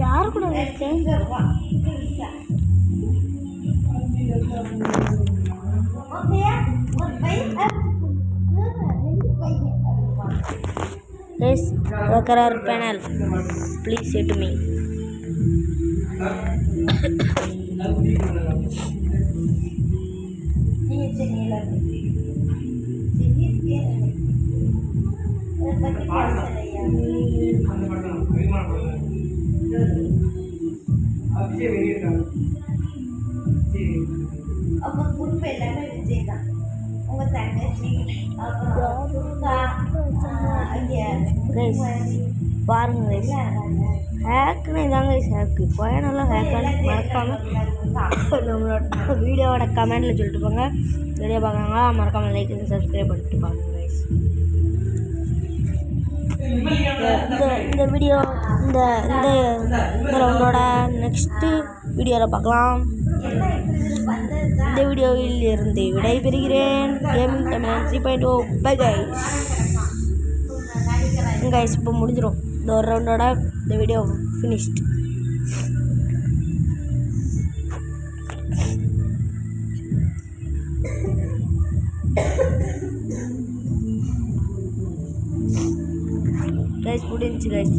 யாரு கூட Yes, Rocker panel. Please say to me. Guys, பாருங்க guys, ஹேக்னு இதாங்க guys ஹேக். பயனெல்லாம் ஹேக்கானு மறக்காம நம்மளோட வீடியோவோட கமெண்ட்டில் சொல்லிட்டு போங்க. வீடியோ பார்க்குறாங்களா மறக்காம லைக் பண்ணி சப்ஸ்கிரைப் பண்ணிட்டு பாருங்க guys. இந்த வீடியோ இந்த ரவுண்டோட நெக்ஸ்ட்டு வீடியோவில் பார்க்கலாம். இந்த வீடியோவில் இருந்து விடைபெறுகிறேன். கேமிங் தமிழன் 3.0. Bye guys. இப்போ முடிஞ்சிடும் இந்த ஒரு ரவுண்டோட இந்த வீடியோ ஃபினிஷ்ட். கைஸ் முடிஞ்சிச்சு கைஸ்.